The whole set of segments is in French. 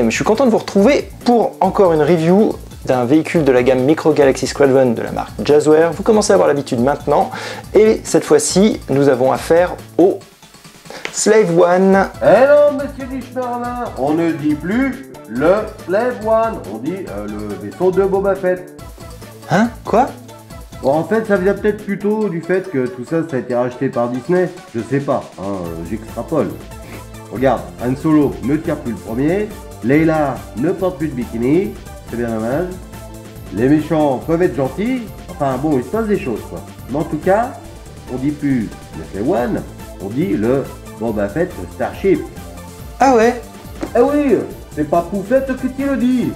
je suis content de vous retrouver pour encore une review d'un véhicule de la gamme Micro Galaxy Squadron de la marque Jazzware. Vous commencez à avoir l'habitude maintenant, et cette fois-ci, nous avons affaire au Slave One. Eh non, monsieur Lichmerlin, on ne dit plus le Slave One, on dit le vaisseau de Boba Fett. Hein? Quoi? Bon, en fait, ça vient peut-être plutôt du fait que tout ça, ça a été racheté par Disney. Je sais pas, hein, j'extrapole. Regarde, Han Solo ne tire plus le premier, Leila ne porte plus de bikini, c'est bien dommage. Les méchants peuvent être gentils, enfin bon, il se passe des choses quoi. Mais en tout cas, on dit plus le Slave One, on dit le Boba Fett Starship. Ah ouais? Eh oui, c'est Papoufette qui le dit.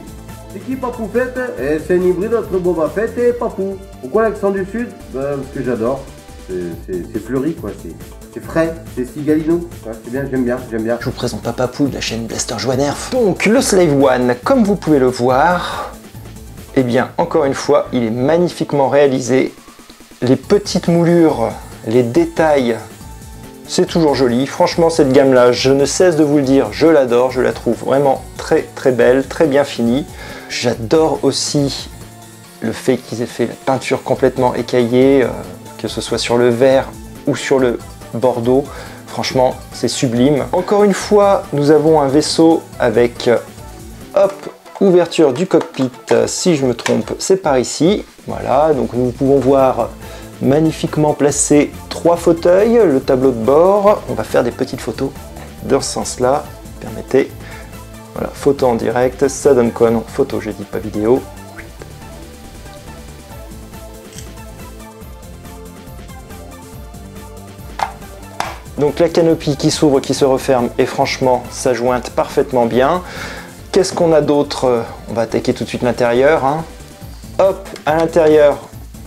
C'est qui Papoufette? Eh, c'est un hybride entre Boba Fett et Papou. Pourquoi l'accent du sud? Parce que j'adore. C'est fleuri quoi, c'est frais, c'est Sigalino. Ouais, c'est bien, j'aime bien. Je vous présente pas Papou de la chaîne Blaster Joie Nerf. Donc le Slave One, comme vous pouvez le voir, eh bien encore une fois, il est magnifiquement réalisé. Les petites moulures, les détails, c'est toujours joli. Franchement, cette gamme-là, je ne cesse de vous le dire, je l'adore, je la trouve vraiment très très belle, très bien finie. J'adore aussi le fait qu'ils aient fait la peinture complètement écaillée, que ce soit sur le vert ou sur le bordeaux. Franchement, c'est sublime. Encore une fois, nous avons un vaisseau avec, hop, ouverture du cockpit. Si je me trompe, c'est par ici. Voilà, donc nous pouvons voir magnifiquement placé 3 fauteuils, le tableau de bord. On va faire des petites photos dans ce sens-là. Permettez. Voilà, photo en direct. Ça donne quoi? Non, photo, j'ai dit, pas vidéo. Donc la canopie qui s'ouvre, qui se referme, et franchement, ça jointe parfaitement bien. Qu'est-ce qu'on a d'autre? On va attaquer tout de suite l'intérieur. Hein. Hop, à l'intérieur,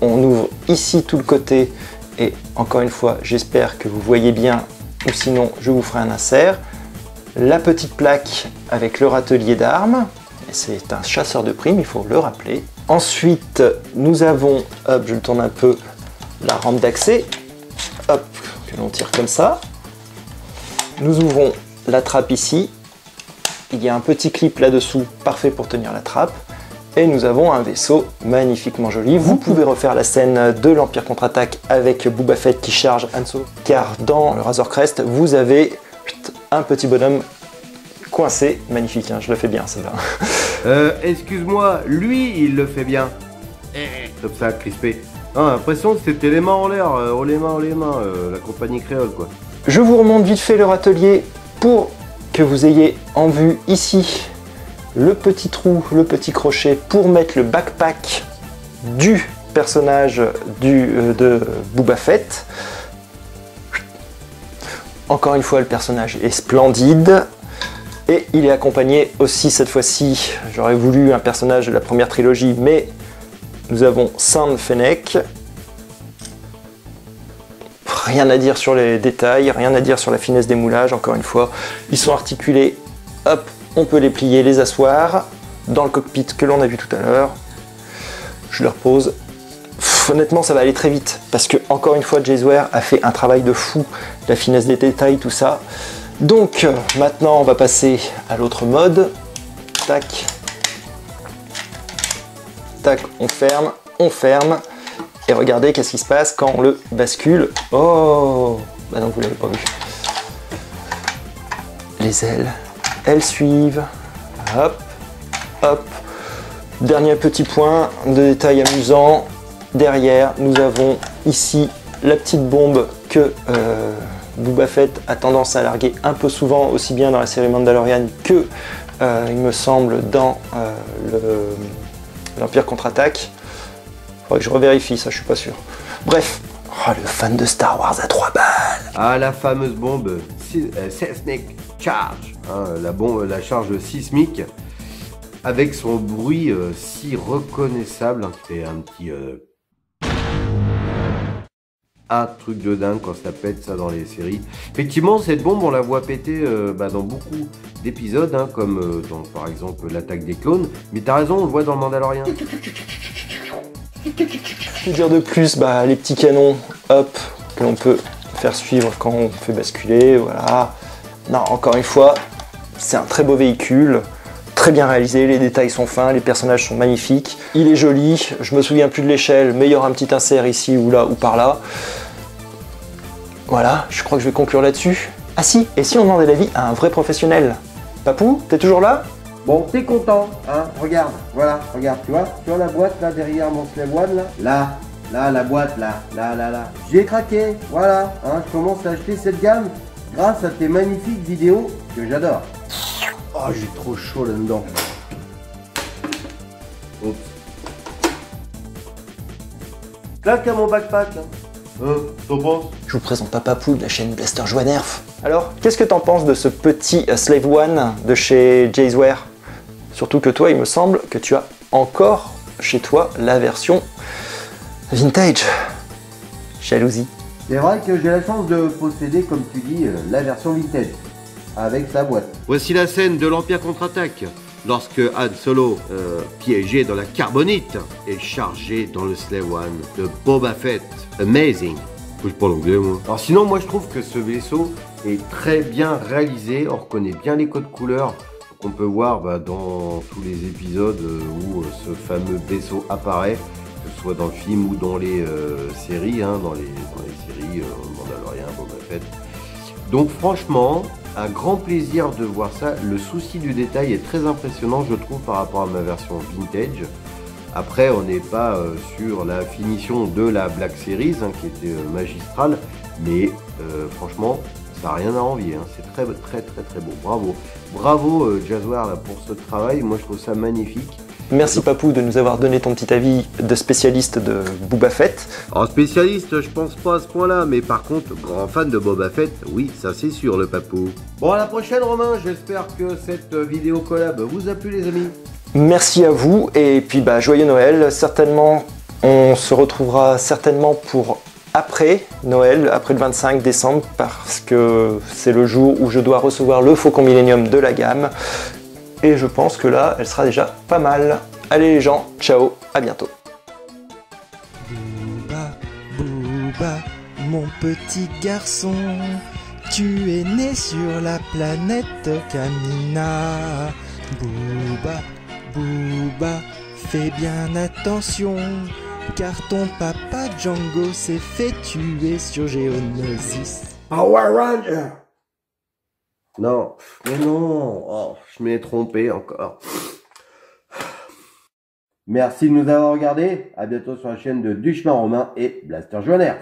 on ouvre ici tout le côté. Et encore une fois, j'espère que vous voyez bien, ou sinon, je vous ferai un insert. La petite plaque avec le râtelier d'armes. C'est un chasseur de primes, il faut le rappeler. Ensuite, nous avons, hop, je le tourne un peu, la rampe d'accès. Hop, que l'on tire comme ça. Nous ouvrons la trappe ici. Il y a un petit clip là-dessous, parfait pour tenir la trappe. Et nous avons un vaisseau magnifiquement joli. Vous pouvez refaire la scène de l'Empire contre-attaque avec Boba Fett qui charge Han Solo. Car dans le Razor Crest, vous avez un petit bonhomme coincé. Magnifique, hein, je le fais bien, celle-là. Excuse-moi, lui, il le fait bien. Comme ça, crispé. Ah, l'impression que c'était les mains en l'air, les mains, la compagnie créole, quoi. Je vous remonte vite fait le râtelier pour que vous ayez en vue ici le petit trou, le petit crochet pour mettre le backpack du personnage de Boba Fett. Encore une fois, le personnage est splendide. Et il est accompagné aussi cette fois-ci, j'aurais voulu un personnage de la première trilogie, mais nous avons Sam Fennec. Rien à dire sur les détails, rien à dire sur la finesse des moulages, encore une fois. Ils sont articulés, hop, on peut les plier, les asseoir dans le cockpit que l'on a vu tout à l'heure. Je le repose. Honnêtement, ça va aller très vite parce que, encore une fois, Jazzware a fait un travail de fou, la finesse des détails, tout ça. Donc, maintenant, on va passer à l'autre mode. Tac. Tac, on ferme. Et regardez qu'est-ce qui se passe quand on le bascule. Oh, bah non, vous l'avez pas vu. Les ailes, elles suivent. Hop, hop. Dernier petit point de détail amusant. Derrière, nous avons ici la petite bombe que Boba Fett a tendance à larguer un peu souvent, aussi bien dans la série Mandalorian que, il me semble, dans l'Empire contre-attaque. Faudrait que je revérifie, ça je suis pas sûr. Bref, oh, le fan de Star Wars à 3 balles. Ah, la fameuse bombe Seismic Charge, hein, la charge sismique, avec son bruit si reconnaissable, hein, qui fait un petit... un truc de dingue quand ça pète ça dans les séries. Effectivement, cette bombe, on la voit péter dans beaucoup d'épisodes, hein, comme dans par exemple l'attaque des clones. Mais t'as raison, on le voit dans le Mandalorian. Que dire de plus? Bah, les petits canons, hop, que l'on peut faire suivre quand on fait basculer, voilà. Non, encore une fois, c'est un très beau véhicule. très bien réalisé, les détails sont fins, les personnages sont magnifiques. Il est joli, je me souviens plus de l'échelle, mais il y aura un petit insert ici ou là ou par là. Voilà, je crois que je vais conclure là-dessus. Ah si, et si on demandait l'avis à un vrai professionnel? Papou, t'es toujours là? Bon, t'es content, hein? Regarde, voilà, regarde, tu vois la boîte là derrière mon Slave One là? Là, la boîte là. J'ai craqué, voilà, hein, je commence à acheter cette gamme grâce à tes magnifiques vidéos que j'adore. Oh, j'ai trop chaud là-dedans. Oups. Claque à mon backpack. T'en penses? Je vous présente pas Papou de la chaîne Blaster Joue à Nerf. Alors, qu'est-ce que t'en penses de ce petit Slave One de chez Jazzware? Surtout que toi, il me semble que tu as encore chez toi la version vintage. Jalousie. C'est vrai que j'ai la chance de posséder, comme tu dis, la version vintage, avec sa boîte. Voici la scène de l'Empire contre-attaque, lorsque Han Solo, piégé dans la carbonite, est chargé dans le Slave One de Boba Fett. Amazing. Je parle anglais, moi. Alors sinon, moi je trouve que ce vaisseau est très bien réalisé, on reconnaît bien les codes couleurs qu'on peut voir dans tous les épisodes où ce fameux vaisseau apparaît, que ce soit dans le film ou dans les séries, hein, dans les séries Mandalorian, Boba Fett. Donc franchement, un grand plaisir de voir ça. Le souci du détail est très impressionnant, je trouve, par rapport à ma version vintage. Après, on n'est pas sur la finition de la Black Series, hein, qui était magistrale, mais franchement, ça n'a rien à envier. Hein. C'est très beau. Bravo Jazzware là, pour ce travail. Moi, je trouve ça magnifique. Merci Papou de nous avoir donné ton petit avis de spécialiste de Boba Fett. En spécialiste, je pense pas à ce point-là, mais par contre, grand fan de Boba Fett, oui, ça c'est sûr le Papou. Bon, à la prochaine Romain, j'espère que cette vidéo collab vous a plu les amis. Merci à vous et puis joyeux Noël. Certainement, on se retrouvera certainement pour après Noël, après le 25 décembre, parce que c'est le jour où je dois recevoir le Faucon Millenium de la gamme. Et je pense que là, elle sera déjà pas mal. Allez les gens, ciao, à bientôt. Booba, Booba, mon petit garçon, tu es né sur la planète Kamina. Booba, Booba, fais bien attention, car ton papa Django s'est fait tuer sur Geonosis. Power Ranger. Non, mais non, oh, je m'ai trompé encore. Merci de nous avoir regardés, à bientôt sur la chaîne de Duchemin Romain et Blaster Joue à Nerf.